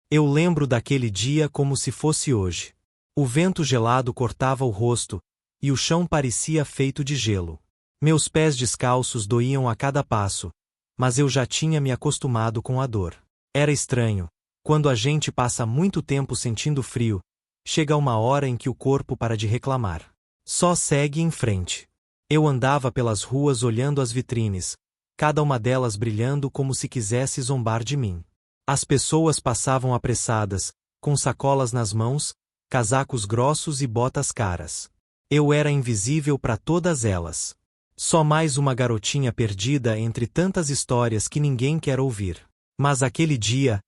Eu lembro daquele dia como se fosse hoje. O vento gelado cortava o rosto, e o chão parecia feito de gelo. Meus pés descalços doíam a cada passo, mas eu já tinha me acostumado com a dor. Era estranho. Quando a gente passa muito tempo sentindo frio, chega uma hora em que o corpo para de reclamar. Só segue em frente. Eu andava pelas ruas olhando as vitrines, cada uma delas brilhando como se quisesse zombar de mim. As pessoas passavam apressadas, com sacolas nas mãos, casacos grossos e botas caras. Eu era invisível para todas elas. Só mais uma garotinha perdida entre tantas histórias que ninguém quer ouvir. Mas aquele dia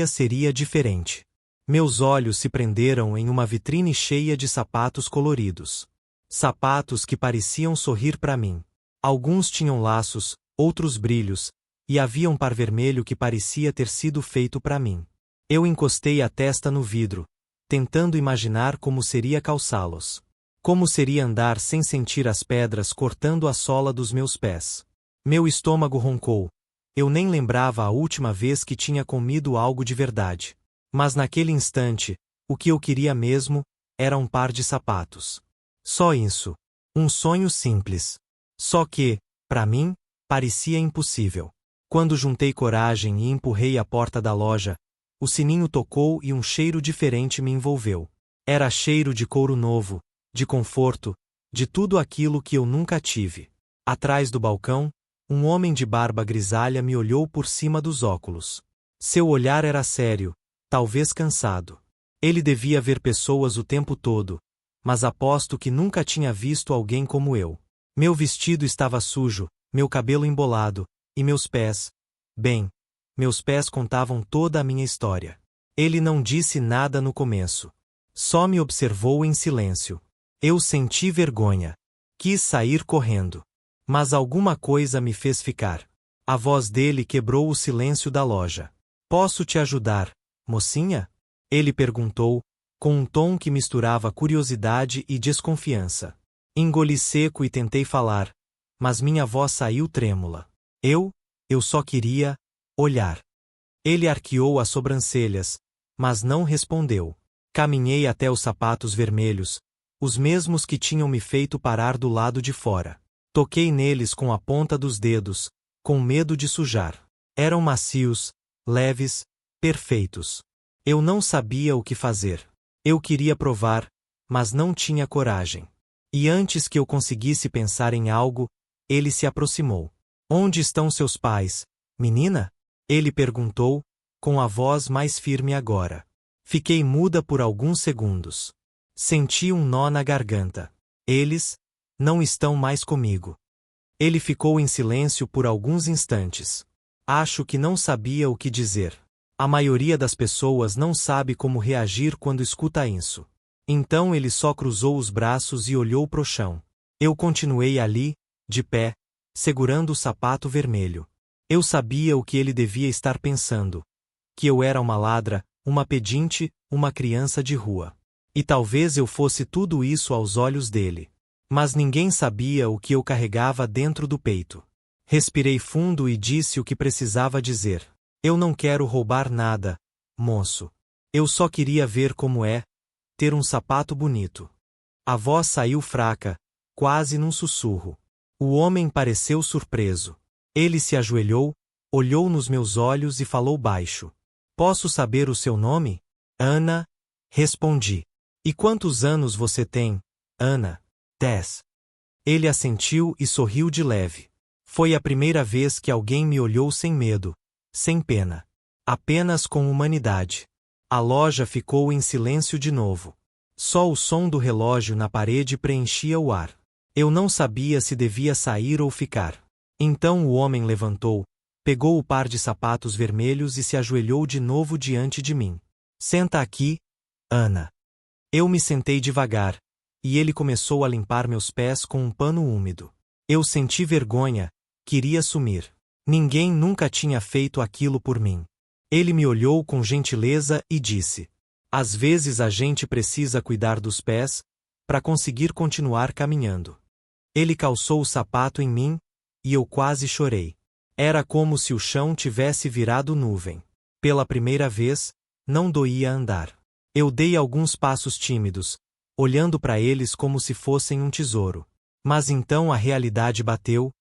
seria diferente. Meus olhos se prenderam em uma vitrine cheia de sapatos coloridos. Sapatos que pareciam sorrir para mim. Alguns tinham laços, outros brilhos, e havia um par vermelho que parecia ter sido feito para mim. Eu encostei a testa no vidro, tentando imaginar como seria calçá-los. Como seria andar sem sentir as pedras cortando a sola dos meus pés. Meu estômago roncou. Eu nem lembrava a última vez que tinha comido algo de verdade. Mas naquele instante, o que eu queria mesmo era um par de sapatos. Só isso. Um sonho simples. Só que, para mim, parecia impossível. Quando juntei coragem e empurrei a porta da loja, o sininho tocou e um cheiro diferente me envolveu. Era cheiro de couro novo, de conforto, de tudo aquilo que eu nunca tive. Atrás do balcão, um homem de barba grisalha me olhou por cima dos óculos. Seu olhar era sério, talvez cansado. Ele devia ver pessoas o tempo todo, mas aposto que nunca tinha visto alguém como eu. Meu vestido estava sujo, meu cabelo embolado, e meus pés. Bem, meus pés contavam toda a minha história. Ele não disse nada no começo. Só me observou em silêncio. Eu senti vergonha. Quis sair correndo. Mas alguma coisa me fez ficar. A voz dele quebrou o silêncio da loja. Posso te ajudar, mocinha? Ele perguntou, com um tom que misturava curiosidade e desconfiança. Engoli seco e tentei falar, mas minha voz saiu trêmula. Eu só queria olhar. Ele arqueou as sobrancelhas, mas não respondeu. Caminhei até os sapatos vermelhos, os mesmos que tinham me feito parar do lado de fora. Toquei neles com a ponta dos dedos, com medo de sujar. Eram macios, leves, perfeitos. Eu não sabia o que fazer. Eu queria provar, mas não tinha coragem. E antes que eu conseguisse pensar em algo, ele se aproximou. Onde estão seus pais, menina? Ele perguntou, com a voz mais firme agora. Fiquei muda por alguns segundos. Senti um nó na garganta. Eles não estão mais comigo. Ele ficou em silêncio por alguns instantes. Acho que não sabia o que dizer. A maioria das pessoas não sabe como reagir quando escuta isso. Então ele só cruzou os braços e olhou pro chão. Eu continuei ali, de pé, segurando o sapato vermelho. Eu sabia o que ele devia estar pensando. Que eu era uma ladra, uma pedinte, uma criança de rua. E talvez eu fosse tudo isso aos olhos dele. Mas ninguém sabia o que eu carregava dentro do peito. Respirei fundo e disse o que precisava dizer. Eu não quero roubar nada, moço. Eu só queria ver como é ter um sapato bonito. A voz saiu fraca, quase num sussurro. O homem pareceu surpreso. Ele se ajoelhou, olhou nos meus olhos e falou baixo. Posso saber o seu nome? Ana, respondi. E quantos anos você tem, Ana? 10. Ele assentiu e sorriu de leve. Foi a primeira vez que alguém me olhou sem medo, sem pena. Apenas com humanidade. A loja ficou em silêncio de novo. Só o som do relógio na parede preenchia o ar. Eu não sabia se devia sair ou ficar. Então o homem levantou, pegou o par de sapatos vermelhos e se ajoelhou de novo diante de mim. Senta aqui, Ana. Eu me sentei devagar, e ele começou a limpar meus pés com um pano úmido. Eu senti vergonha, queria sumir. Ninguém nunca tinha feito aquilo por mim. Ele me olhou com gentileza e disse: às vezes a gente precisa cuidar dos pés, para conseguir continuar caminhando. Ele calçou o sapato em mim, e eu quase chorei. Era como se o chão tivesse virado nuvem. Pela primeira vez, não doía andar. Eu dei alguns passos tímidos, olhando para eles como se fossem um tesouro. Mas então a realidade bateu,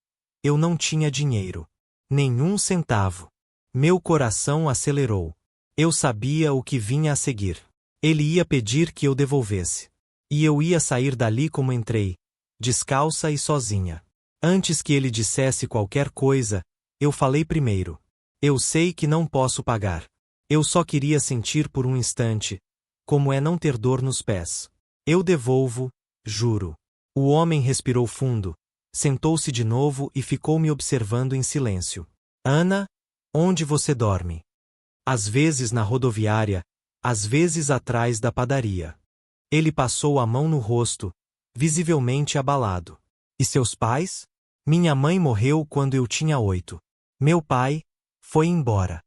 eu não tinha dinheiro. Nenhum centavo. Meu coração acelerou. Eu sabia o que vinha a seguir. Ele ia pedir que eu devolvesse. E eu ia sair dali como entrei, descalça e sozinha. Antes que ele dissesse qualquer coisa, eu falei primeiro. Eu sei que não posso pagar. Eu só queria sentir por um instante, como é não ter dor nos pés. Eu devolvo, juro. O homem respirou fundo, sentou-se de novo e ficou me observando em silêncio. Ana, onde você dorme? Às vezes na rodoviária, às vezes atrás da padaria. Ele passou a mão no rosto, visivelmente abalado. E seus pais? Minha mãe morreu quando eu tinha 8. Meu pai foi embora.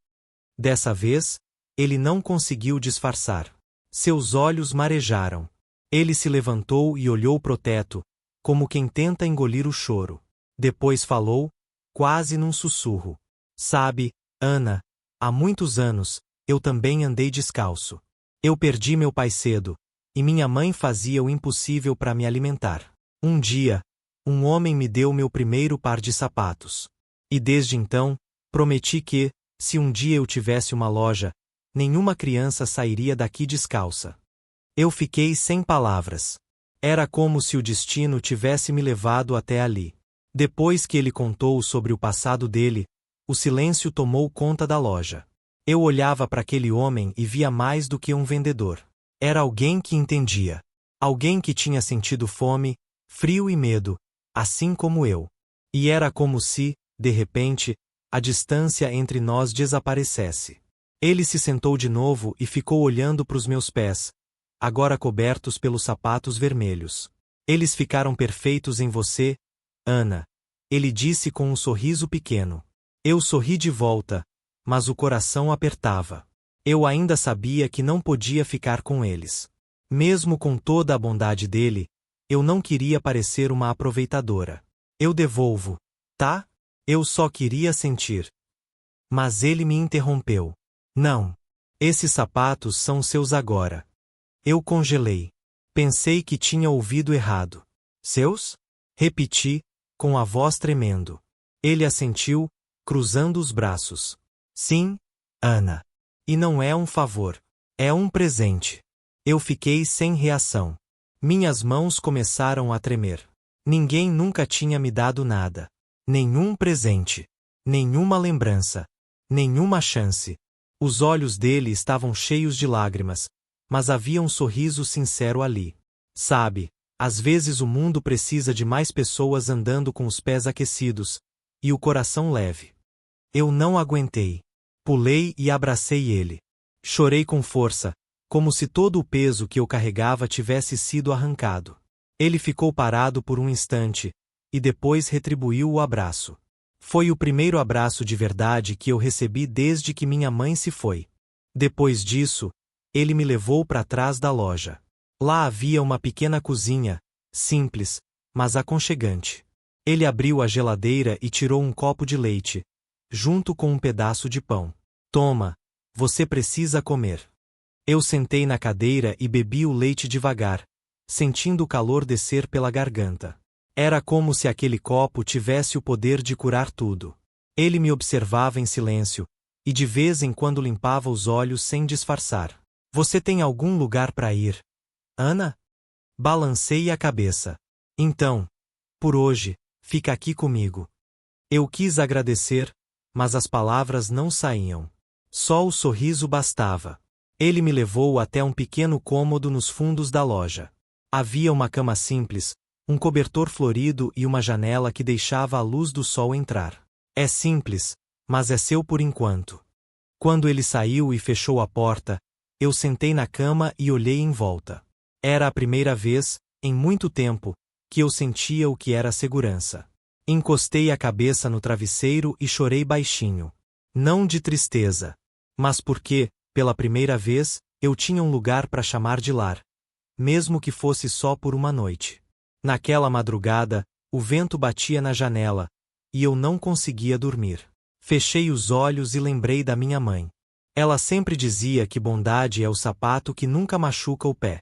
Dessa vez, ele não conseguiu disfarçar. Seus olhos marejaram. Ele se levantou e olhou pro teto, como quem tenta engolir o choro. Depois falou, quase num sussurro. Sabe, Ana, há muitos anos, eu também andei descalço. Eu perdi meu pai cedo, e minha mãe fazia o impossível para me alimentar. Um dia, um homem me deu meu primeiro par de sapatos. E desde então, prometi que, se um dia eu tivesse uma loja, nenhuma criança sairia daqui descalça. Eu fiquei sem palavras. Era como se o destino tivesse me levado até ali. Depois que ele contou sobre o passado dele, o silêncio tomou conta da loja. Eu olhava para aquele homem e via mais do que um vendedor. Era alguém que entendia. Alguém que tinha sentido fome, frio e medo, assim como eu. E era como se, de repente, a distância entre nós desaparecesse. Ele se sentou de novo e ficou olhando para os meus pés, agora cobertos pelos sapatos vermelhos. Eles ficaram perfeitos em você, Ana, ele disse com um sorriso pequeno. Eu sorri de volta, mas o coração apertava. Eu ainda sabia que não podia ficar com eles. Mesmo com toda a bondade dele, eu não queria parecer uma aproveitadora. Eu devolvo, tá? Eu só queria sentir. Mas ele me interrompeu. Não. Esses sapatos são seus agora. Eu congelei. Pensei que tinha ouvido errado. Seus? Repeti, com a voz tremendo. Ele assentiu, cruzando os braços. Sim, Ana. E não é um favor. É um presente. Eu fiquei sem reação. Minhas mãos começaram a tremer. Ninguém nunca tinha me dado nada. Nenhum presente. Nenhuma lembrança. Nenhuma chance. Os olhos dele estavam cheios de lágrimas, mas havia um sorriso sincero ali. Sabe, às vezes o mundo precisa de mais pessoas andando com os pés aquecidos e o coração leve. Eu não aguentei. Pulei e abracei ele. Chorei com força, como se todo o peso que eu carregava tivesse sido arrancado. Ele ficou parado por um instante, e depois retribuiu o abraço. Foi o primeiro abraço de verdade que eu recebi desde que minha mãe se foi. Depois disso, ele me levou para trás da loja. Lá havia uma pequena cozinha, simples, mas aconchegante. Ele abriu a geladeira e tirou um copo de leite, junto com um pedaço de pão. Toma, você precisa comer. Eu sentei na cadeira e bebi o leite devagar, sentindo o calor descer pela garganta. Era como se aquele copo tivesse o poder de curar tudo. Ele me observava em silêncio, e de vez em quando limpava os olhos sem disfarçar. Você tem algum lugar para ir, Ana? Balancei a cabeça. Então, por hoje, fica aqui comigo. Eu quis agradecer, mas as palavras não saíam. Só o sorriso bastava. Ele me levou até um pequeno cômodo nos fundos da loja. Havia uma cama simples, um cobertor florido e uma janela que deixava a luz do sol entrar. É simples, mas é seu por enquanto. Quando ele saiu e fechou a porta, eu sentei na cama e olhei em volta. Era a primeira vez, em muito tempo, que eu sentia o que era segurança. Encostei a cabeça no travesseiro e chorei baixinho. Não de tristeza, mas porque, pela primeira vez, eu tinha um lugar para chamar de lar, mesmo que fosse só por uma noite. Naquela madrugada, o vento batia na janela, e eu não conseguia dormir. Fechei os olhos e lembrei da minha mãe. Ela sempre dizia que bondade é o sapato que nunca machuca o pé.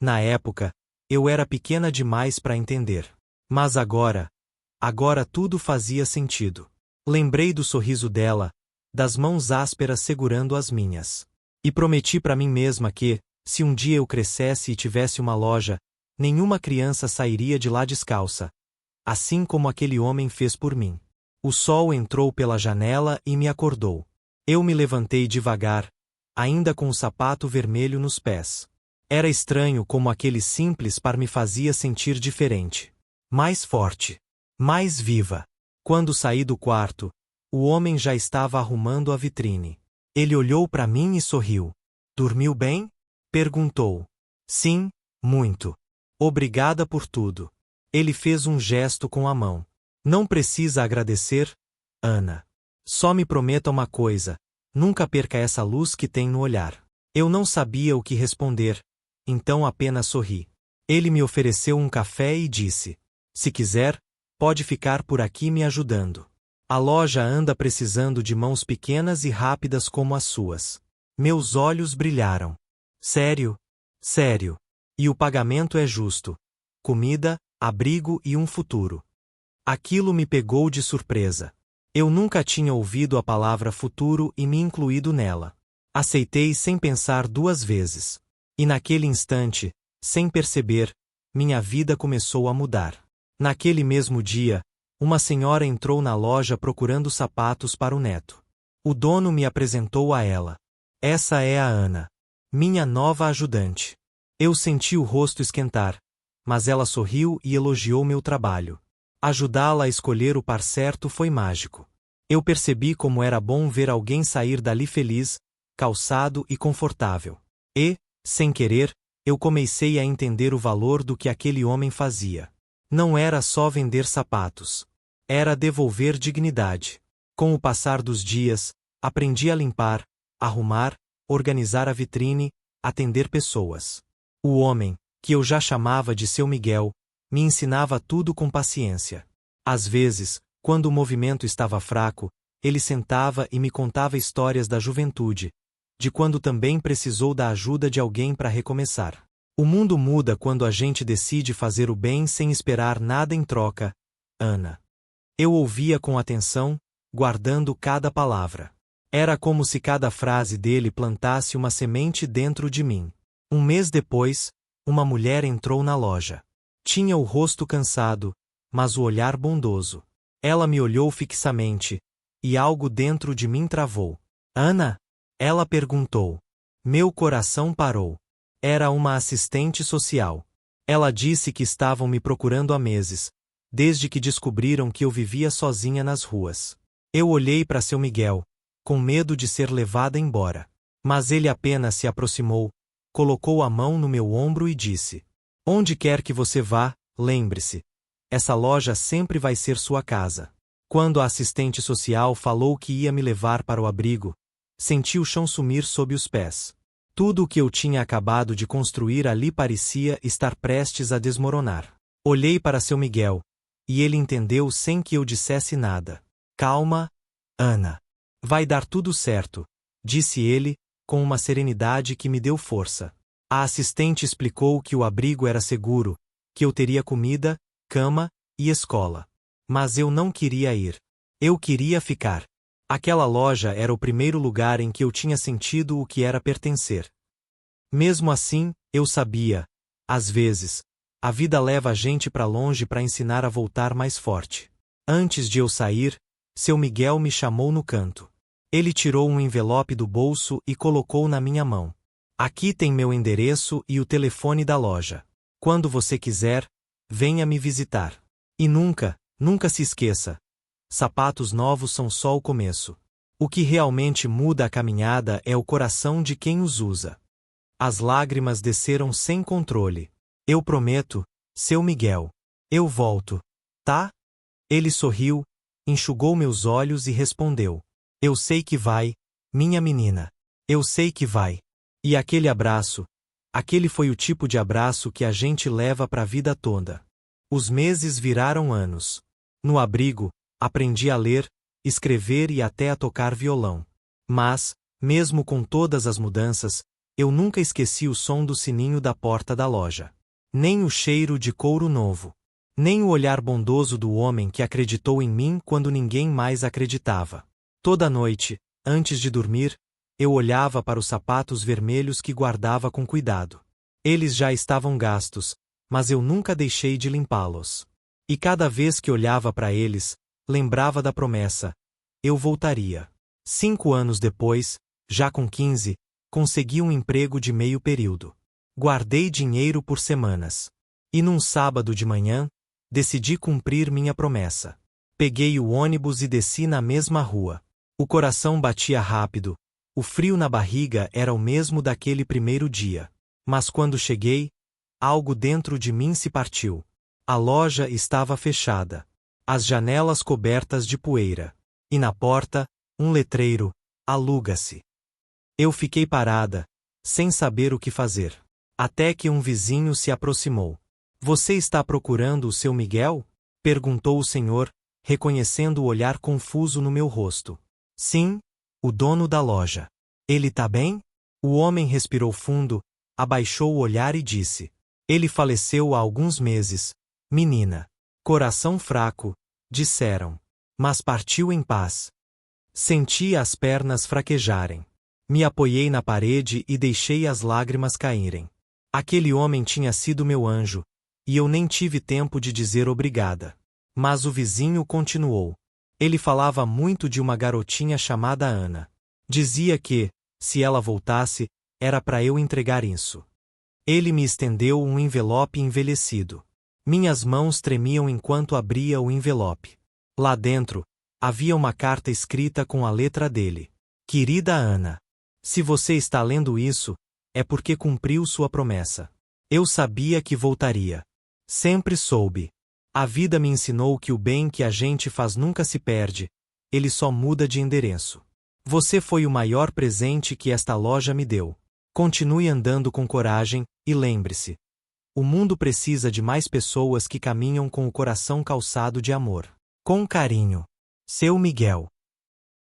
Na época, eu era pequena demais para entender. Mas agora tudo fazia sentido. Lembrei do sorriso dela, das mãos ásperas segurando as minhas. E prometi para mim mesma que, se um dia eu crescesse e tivesse uma loja, nenhuma criança sairia de lá descalça. Assim como aquele homem fez por mim. O sol entrou pela janela e me acordou. Eu me levantei devagar, ainda com o sapato vermelho nos pés. Era estranho como aquele simples par me fazia sentir diferente. Mais forte. Mais viva. Quando saí do quarto, o homem já estava arrumando a vitrine. Ele olhou para mim e sorriu. Dormiu bem? Perguntou. Sim, muito. Obrigada por tudo. Ele fez um gesto com a mão. Não precisa agradecer, Ana. Só me prometa uma coisa: nunca perca essa luz que tem no olhar. Eu não sabia o que responder, então apenas sorri. Ele me ofereceu um café e disse: se quiser, pode ficar por aqui me ajudando. A loja anda precisando de mãos pequenas e rápidas como as suas. Meus olhos brilharam. Sério? Sério. E o pagamento é justo. Comida, abrigo e um futuro. Aquilo me pegou de surpresa. Eu nunca tinha ouvido a palavra futuro e me incluído nela. Aceitei sem pensar duas vezes. E naquele instante, sem perceber, minha vida começou a mudar. Naquele mesmo dia, uma senhora entrou na loja procurando sapatos para o neto. O dono me apresentou a ela. Essa é a Ana, minha nova ajudante. Eu senti o rosto esquentar, mas ela sorriu e elogiou meu trabalho. Ajudá-la a escolher o par certo foi mágico. Eu percebi como era bom ver alguém sair dali feliz, calçado e confortável. E, sem querer, eu comecei a entender o valor do que aquele homem fazia. Não era só vender sapatos. Era devolver dignidade. Com o passar dos dias, aprendi a limpar, arrumar, organizar a vitrine, atender pessoas. O homem, que eu já chamava de seu Miguel, me ensinava tudo com paciência. Às vezes, quando o movimento estava fraco, ele sentava e me contava histórias da juventude, de quando também precisou da ajuda de alguém para recomeçar. O mundo muda quando a gente decide fazer o bem sem esperar nada em troca, Ana. Eu ouvia com atenção, guardando cada palavra. Era como se cada frase dele plantasse uma semente dentro de mim. Um mês depois, uma mulher entrou na loja. Tinha o rosto cansado, mas o olhar bondoso. Ela me olhou fixamente, e algo dentro de mim travou. Ana? Ela perguntou. Meu coração parou. Era uma assistente social. Ela disse que estavam me procurando há meses, desde que descobriram que eu vivia sozinha nas ruas. Eu olhei para seu Miguel, com medo de ser levada embora. Mas ele apenas se aproximou, colocou a mão no meu ombro e disse: onde quer que você vá, lembre-se, essa loja sempre vai ser sua casa. Quando a assistente social falou que ia me levar para o abrigo, senti o chão sumir sob os pés. Tudo o que eu tinha acabado de construir ali parecia estar prestes a desmoronar. Olhei para seu Miguel, e ele entendeu sem que eu dissesse nada. Calma, Ana. Vai dar tudo certo, disse ele, com uma serenidade que me deu força. A assistente explicou que o abrigo era seguro, que eu teria comida, cama e escola. Mas eu não queria ir. Eu queria ficar. Aquela loja era o primeiro lugar em que eu tinha sentido o que era pertencer. Mesmo assim, eu sabia, às vezes, a vida leva a gente para longe para ensinar a voltar mais forte. Antes de eu sair, seu Miguel me chamou no canto. Ele tirou um envelope do bolso e colocou na minha mão. Aqui tem meu endereço e o telefone da loja. Quando você quiser, venha me visitar. E nunca se esqueça. Sapatos novos são só o começo. O que realmente muda a caminhada é o coração de quem os usa. As lágrimas desceram sem controle. Eu prometo, seu Miguel. Eu volto. Tá? Ele sorriu, enxugou meus olhos e respondeu. Eu sei que vai, minha menina. Eu sei que vai. E aquele abraço, aquele foi o tipo de abraço que a gente leva para a vida toda. Os meses viraram anos. No abrigo, aprendi a ler, escrever e até a tocar violão. Mas, Mesmo com todas as mudanças, eu nunca esqueci o som do sininho da porta da loja. Nem o cheiro de couro novo. Nem o olhar bondoso do homem que acreditou em mim quando ninguém mais acreditava. Toda noite, antes de dormir, eu olhava para os sapatos vermelhos que guardava com cuidado. Eles já estavam gastos, mas eu nunca deixei de limpá-los. E cada vez que olhava para eles, lembrava da promessa: eu voltaria. 5 anos depois, já com 15, consegui um emprego de meio período. Guardei dinheiro por semanas. E num sábado de manhã, decidi cumprir minha promessa. Peguei o ônibus e desci na mesma rua. O coração batia rápido, o frio na barriga era o mesmo daquele primeiro dia. Mas quando cheguei, algo dentro de mim se partiu. A loja estava fechada. As janelas cobertas de poeira. E na porta, um letreiro: aluga-se. Eu fiquei parada, sem saber o que fazer. Até que um vizinho se aproximou. Você está procurando o seu Miguel? Perguntou o senhor, reconhecendo o olhar confuso no meu rosto. Sim, o dono da loja. Ele tá bem? O homem respirou fundo, abaixou o olhar e disse: ele faleceu há alguns meses, menina. Coração fraco, disseram. Mas partiu em paz. Senti as pernas fraquejarem. Me apoiei na parede e deixei as lágrimas caírem. Aquele homem tinha sido meu anjo, e eu nem tive tempo de dizer obrigada. Mas o vizinho continuou. Ele falava muito de uma garotinha chamada Ana. Dizia que, se ela voltasse, era para eu entregar isso. Ele me estendeu um envelope envelhecido. Minhas mãos tremiam enquanto abria o envelope. Lá dentro, havia uma carta escrita com a letra dele. Querida Ana, se você está lendo isso, é porque cumpriu sua promessa. Eu sabia que voltaria. Sempre soube. A vida me ensinou que o bem que a gente faz nunca se perde, ele só muda de endereço. Você foi o maior presente que esta loja me deu. Continue andando com coragem, e lembre-se: o mundo precisa de mais pessoas que caminham com o coração calçado de amor. Com carinho. Seu Miguel.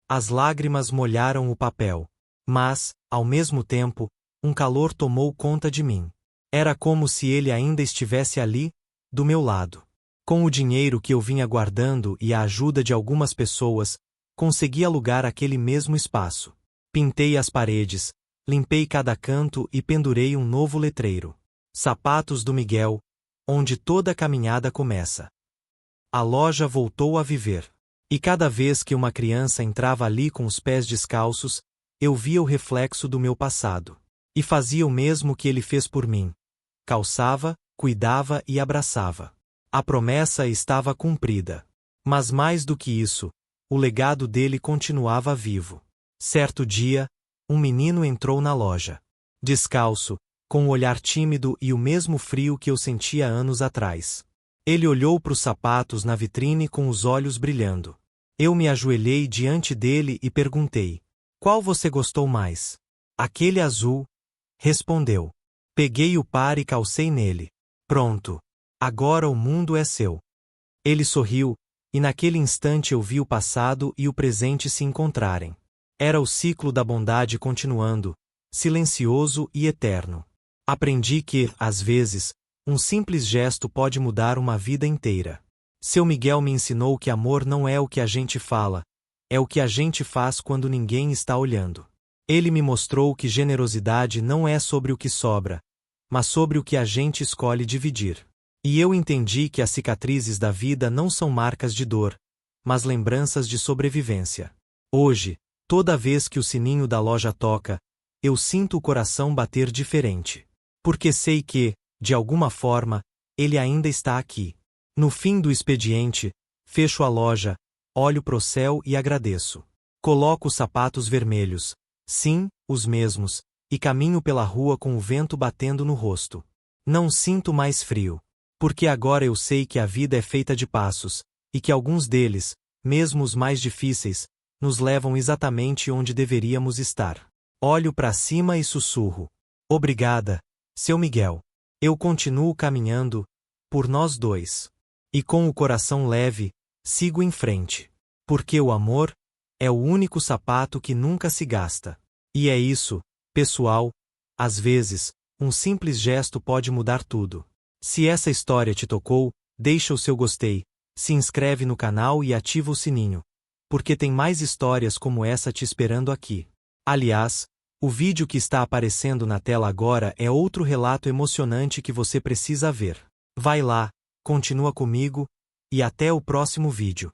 As lágrimas molharam o papel. Mas, ao mesmo tempo, um calor tomou conta de mim. Era como se ele ainda estivesse ali, do meu lado. Com o dinheiro que eu vinha guardando e a ajuda de algumas pessoas, consegui alugar aquele mesmo espaço. Pintei as paredes, limpei cada canto e pendurei um novo letreiro. Sapatos do Miguel, onde toda caminhada começa. A loja voltou a viver. E cada vez que uma criança entrava ali com os pés descalços, eu via o reflexo do meu passado. E fazia o mesmo que ele fez por mim. Calçava, cuidava e abraçava. A promessa estava cumprida. Mas mais do que isso, o legado dele continuava vivo. Certo dia, um menino entrou na loja. Descalço, com um olhar tímido e o mesmo frio que eu sentia anos atrás. Ele olhou para os sapatos na vitrine com os olhos brilhando. Eu me ajoelhei diante dele e perguntei: qual você gostou mais? Aquele azul, respondeu. Peguei o par e calcei nele. Pronto. Agora o mundo é seu. Ele sorriu, e naquele instante eu vi o passado e o presente se encontrarem. Era o ciclo da bondade continuando, silencioso e eterno. Aprendi que, às vezes, um simples gesto pode mudar uma vida inteira. Seu Miguel me ensinou que amor não é o que a gente fala, é o que a gente faz quando ninguém está olhando. Ele me mostrou que generosidade não é sobre o que sobra, mas sobre o que a gente escolhe dividir. E eu entendi que as cicatrizes da vida não são marcas de dor, mas lembranças de sobrevivência. Hoje, toda vez que o sininho da loja toca, eu sinto o coração bater diferente. Porque sei que, de alguma forma, ele ainda está aqui. No fim do expediente, fecho a loja, olho pro céu e agradeço. Coloco os sapatos vermelhos, sim, os mesmos, e caminho pela rua com o vento batendo no rosto. Não sinto mais frio. Porque agora eu sei que a vida é feita de passos, e que alguns deles, mesmo os mais difíceis, nos levam exatamente onde deveríamos estar. Olho para cima e sussurro: obrigada, seu Miguel. Eu continuo caminhando, por nós dois. E com o coração leve, sigo em frente. Porque o amor é o único sapato que nunca se gasta. E é isso, pessoal, às vezes, um simples gesto pode mudar tudo. Se essa história te tocou, deixa o seu gostei, se inscreve no canal e ativa o sininho, porque tem mais histórias como essa te esperando aqui. Aliás, o vídeo que está aparecendo na tela agora é outro relato emocionante que você precisa ver. Vai lá, continua comigo, e até o próximo vídeo.